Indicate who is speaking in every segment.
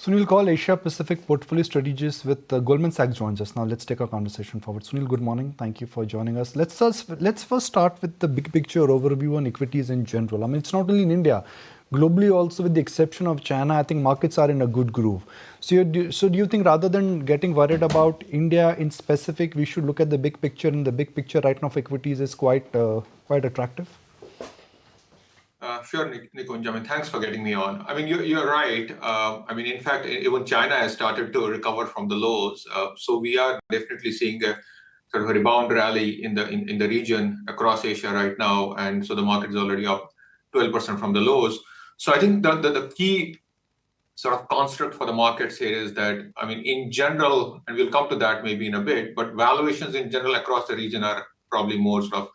Speaker 1: Sunil Koul, Asia Pacific Portfolio Strategist with Goldman Sachs joins us. Now let's take our conversation forward. Sunil, good morning. Thank you for joining us. Let's first start with the big picture overview on equities in general. I mean, it's not only in India. Globally also, with the exception of China, I think markets are in a good groove. So do you think rather than getting worried about India in specific, we should look at the big picture, and the big picture right now of equities is quite attractive?
Speaker 2: Sure, Nikunj. I mean, thanks for getting me on. I mean, you're right. In fact, even China has started to recover from the lows. So we are definitely seeing a sort of a rebound rally in the region across Asia right now, and so the market is already up 12% from the lows. So I think the key sort of construct for the markets here is that, I mean, in general, and we'll come to that maybe in a bit, but valuations in general across the region are probably more sort of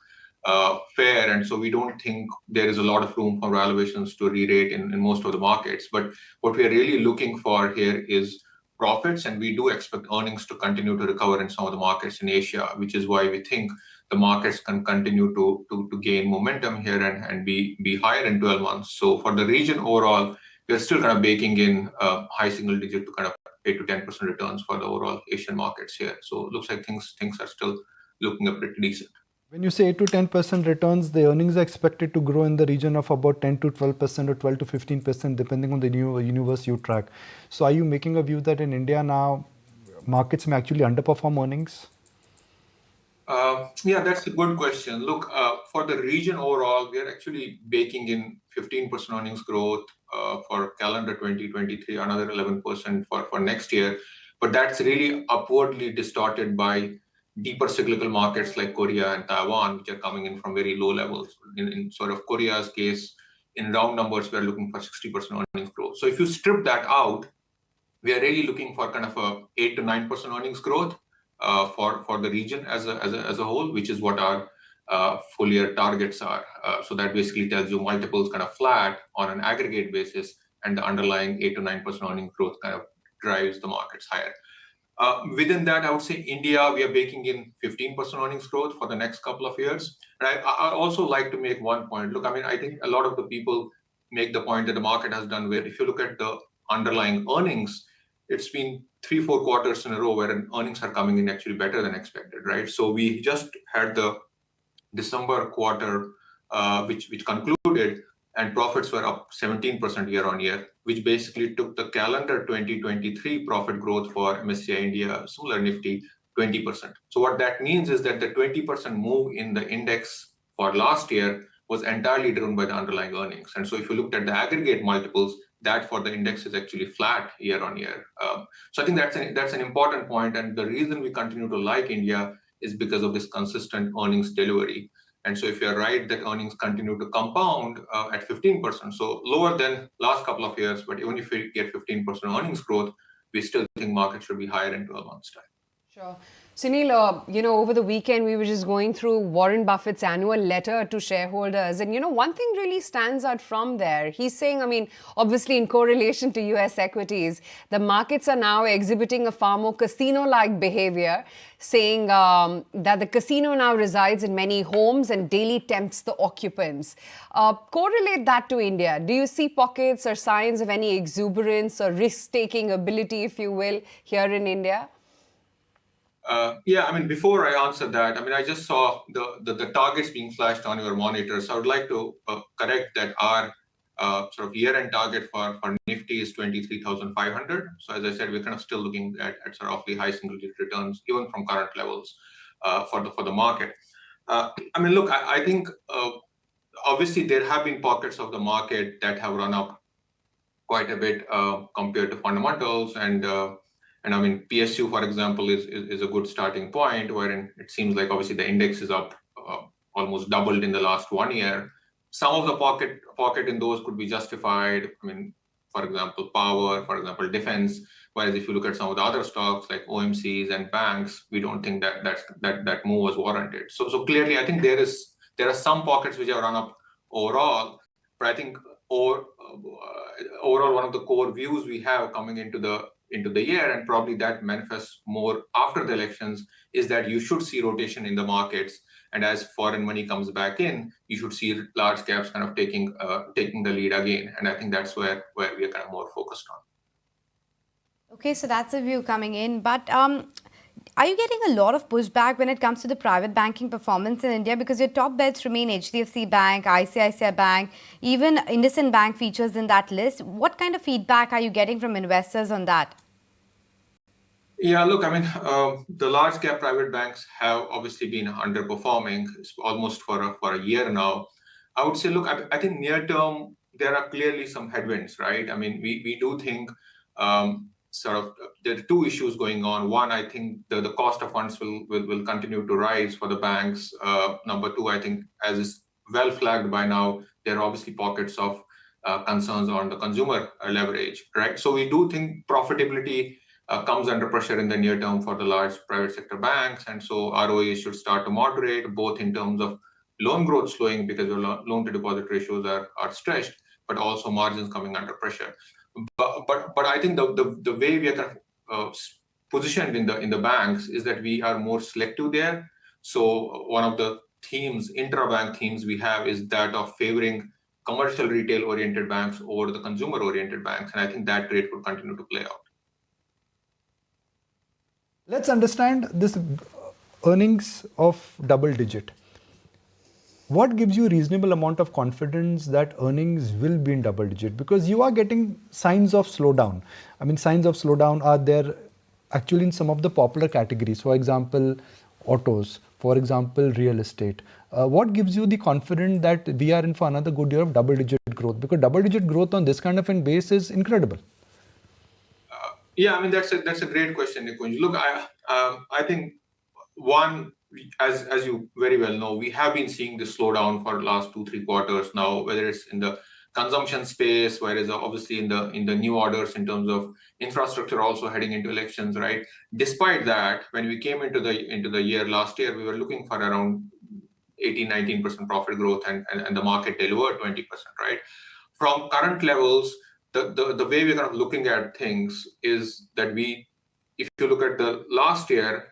Speaker 2: fair, and so we don't think there is a lot of room for valuations to re-rate in most of the markets. But what we are really looking for here is profits, and we do expect earnings to continue to recover in some of the markets in Asia, which is why we think the markets can continue to gain momentum here and be higher in 12 months. So for the region overall, we're still kind of baking in high single digit to kind of 8 to 10% returns for the overall Asian markets here. So it looks like things are still looking a pretty decent.
Speaker 1: When you say 8 to 10% returns, the earnings are expected to grow in the region of about 10 to 12% or 12 to 15%, depending on the new universe you track. So are you making a view that in India now, markets may actually underperform earnings?
Speaker 2: Yeah, that's a good question. Look, for the region overall, we are actually baking in 15% earnings growth for calendar 2023, another 11% for next year. But that's really upwardly distorted by deeper cyclical markets like Korea and Taiwan, which are coming in from very low levels. In sort of Korea's case, in round numbers, we're looking for 60% earnings growth. So if you strip that out, we are really looking for kind of a 8 to 9% earnings growth for the region as a whole, which is what our full year targets are. So that basically tells you multiples kind of flat on an aggregate basis, and the underlying 8 to 9% earnings growth kind of drives the markets higher. Within that, I would say India, we are baking in 15% earnings growth for the next couple of years. And I also like to make one point. Look, I mean, I think a lot of the people make the point that the market has done well. If you look at the underlying earnings, it's been 3-4 quarters in a row where earnings are coming in actually better than expected, right? So we just had the December quarter, which concluded, and profits were up 17% year on year, which basically took the calendar 2023 profit growth for MSCI India, similar Nifty, 20%. So what that means is that the 20% move in the index for last year was entirely driven by the underlying earnings. And so if you looked at the aggregate multiples, that for the index is actually flat year on year. So I think that's an important point. And the reason we continue to like India is because of this consistent earnings delivery. And so if you're right that earnings continue to compound at 15%, so lower than last couple of years, but even if we get 15% earnings growth, we still think market should be higher in 12 months' time.
Speaker 3: Sure. Sunil, over the weekend, we were just going through Warren Buffett's annual letter to shareholders. And, one thing really stands out from there. He's saying, I mean, obviously in correlation to US equities, the markets are now exhibiting a far more casino-like behavior, saying that the casino now resides in many homes and daily tempts the occupants. Correlate that to India. Do you see pockets or signs of any exuberance or risk-taking ability, if you will, here in India?
Speaker 2: Yeah, I mean, before I answer that, I mean, I just saw the targets being flashed on your monitor. So I would like to correct that our sort of year-end target for Nifty is 23,500. So as I said, we're kind of still looking at sort of roughly high single-digit returns, even from current levels for the market. I mean, look, I think obviously there have been pockets of the market that have run up quite a bit compared to fundamentals, and I mean, PSU, for example, is a good starting point, wherein it seems like obviously the index is up almost doubled in the last 1 year. Some of the pocket in those could be justified. I mean, for example, power, for example, defense. Whereas if you look at some of the other stocks like OMCs and banks, we don't think that move was warranted. So clearly, I think there are some pockets which have run up overall, but I think overall one of the core views we have coming into the year, and probably that manifests more after the elections, is that you should see rotation in the markets, and as foreign money comes back in, you should see large caps kind of taking the lead again, and I think that's where we are kind of more focused on.
Speaker 4: Okay, so that's a view coming in. But are you getting a lot of pushback when it comes to the private banking performance in India? Because your top bets remain HDFC Bank, ICICI Bank, even IndusInd Bank features in that list. What kind of feedback are you getting from investors on that?
Speaker 2: Yeah, look, I mean, the large cap private banks have obviously been underperforming almost for a year now. I would say, look, I think near term, there are clearly some headwinds, right? I mean, we do think sort of there are two issues going on. One, I think the cost of funds will continue to rise for the banks. Number two, I think as is well flagged by now, there are obviously pockets of concerns on the consumer leverage, right? So we do think profitability comes under pressure in the near term for the large private sector banks. And so ROE should start to moderate, both in terms of loan growth slowing because your loan to deposit ratios are stretched, but also margins coming under pressure. But I think the way we are kind of positioned in the banks is that we are more selective there. So one of the themes, intra-bank themes we have is that of favoring commercial retail oriented banks over the consumer oriented banks. And I think that rate will continue to play out.
Speaker 1: Let's understand this earnings of double digit. What gives you a reasonable amount of confidence that earnings will be in double digit? Because you are getting signs of slowdown. I mean, signs of slowdown are there actually in some of the popular categories. For example, autos, for example, real estate. What gives you the confidence that we are in for another good year of double digit growth? Because double digit growth on this kind of a base is incredible.
Speaker 2: Yeah, I mean that's a great question, Nikunj. Look, I think one, as you very well know, we have been seeing this slowdown for the last 2-3 quarters now, whether it's in the consumption space, whereas obviously in the new orders in terms of infrastructure also heading into elections, right? Despite that, when we came into the year last year, we were looking for around 18-19% profit growth, and the market delivered 20%, right? From current levels, the way we're kind of looking at things is that if you look at the last year,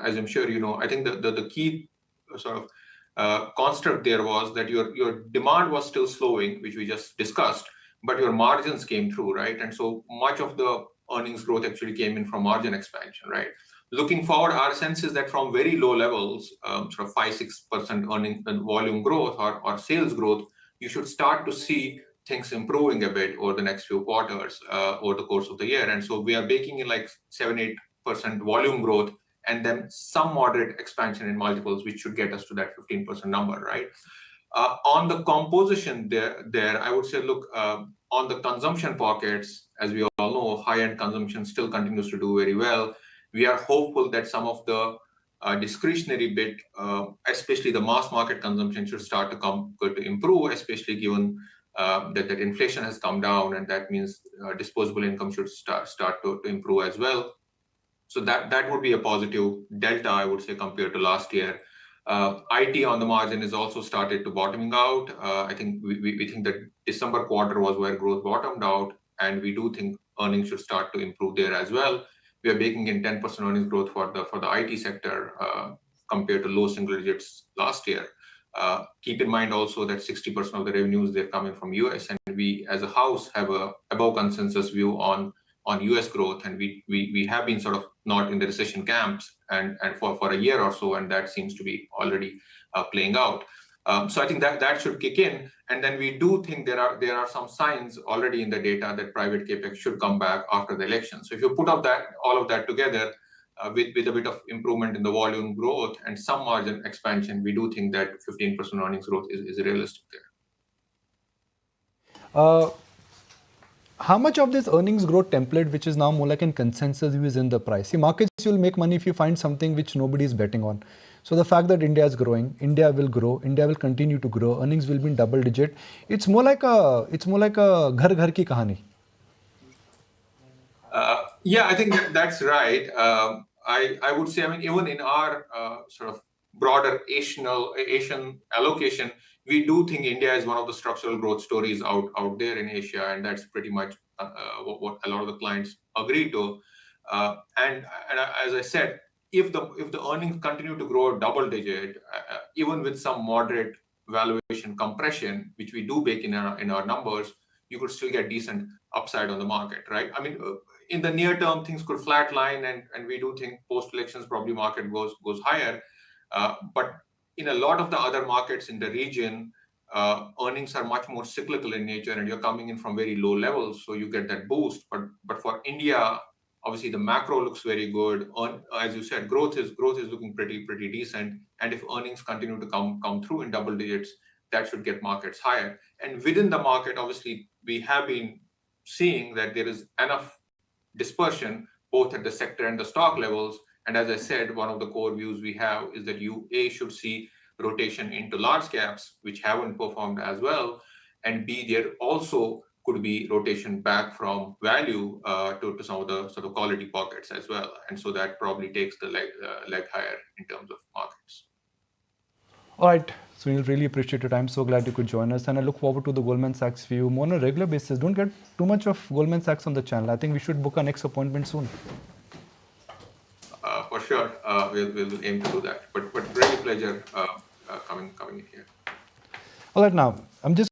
Speaker 2: as I'm sure you know, I think the key sort of construct there was that your demand was still slowing, which we just discussed, but your margins came through, right? And so much of the earnings growth actually came in from margin expansion, right? Looking forward, our sense is that from very low levels, sort of 5-6% earning and volume growth or sales growth, you should start to see things improving a bit over the next few quarters over the course of the year. And so we are baking in like 7-8% volume growth and then some moderate expansion in multiples, which should get us to that 15% number, right? On the composition there, I would say, look, on the consumption pockets, as we all know, high-end consumption still continues to do very well. We are hopeful that some of the discretionary bit, especially the mass market consumption, should start to improve, especially given that inflation has come down, and that means disposable income should start to improve as well. So that would be a positive delta, I would say, compared to last year. IT on the margin is also started to bottoming out. I think we think that December quarter was where growth bottomed out, and we do think earnings should start to improve there as well. We are baking in 10% earnings growth for the IT sector compared to low single digits last year. Keep in mind also that 60% of the revenues, they're coming from US, and we as a house have a above consensus view on US growth, and we have been sort of not in the recession camps and for a year or so, and that seems to be already playing out. So I think that should kick in, and then we do think there are some signs already in the data that private capex should come back after the election. So if you put up all of that together, with a bit of improvement in the volume growth and some margin expansion, we do think that 15% earnings growth is realistic there.
Speaker 1: How much of this earnings growth template, which is now more like a consensus view, is in the price? See, markets will make money if you find something which nobody is betting on. So the fact that India is growing, India will grow, India will continue to grow, earnings will be in double digit. It's more like a ghar ghar ki kahani.
Speaker 2: Yeah, I think that's right. I would say, I mean, even in our sort of broader Asian allocation, we do think India is one of the structural growth stories out there in Asia, and that's pretty much what a lot of the clients agree to. And as I said, if the earnings continue to grow double digit, even with some moderate valuation compression, which we do bake in our numbers, you could still get decent upside on the market, right? I mean, in the near term, things could flatline, and we do think post-elections probably market goes higher. But in a lot of the other markets in the region, earnings are much more cyclical in nature, and you're coming in from very low levels, so you get that boost. But for India, obviously the macro looks very good. As you said, growth is looking pretty decent, and if earnings continue to come through in double digits, that should get markets higher. And within the market, obviously, we have been seeing that there is enough dispersion both at the sector and the stock levels. And as I said, one of the core views we have is that you should see rotation into large caps, which haven't performed as well, and B, there also could be rotation back from value to some of the sort of quality pockets as well. And so that probably takes the leg higher in terms of markets.
Speaker 1: All right, Sunil, really appreciate your time. So glad you could join us. And I look forward to the Goldman Sachs view more on a regular basis. Don't get too much of Goldman Sachs on the channel. I think we should book our next appointment soon.
Speaker 2: For sure, we'll aim to do that. But really pleasure coming in here.
Speaker 1: All right, now, I'm just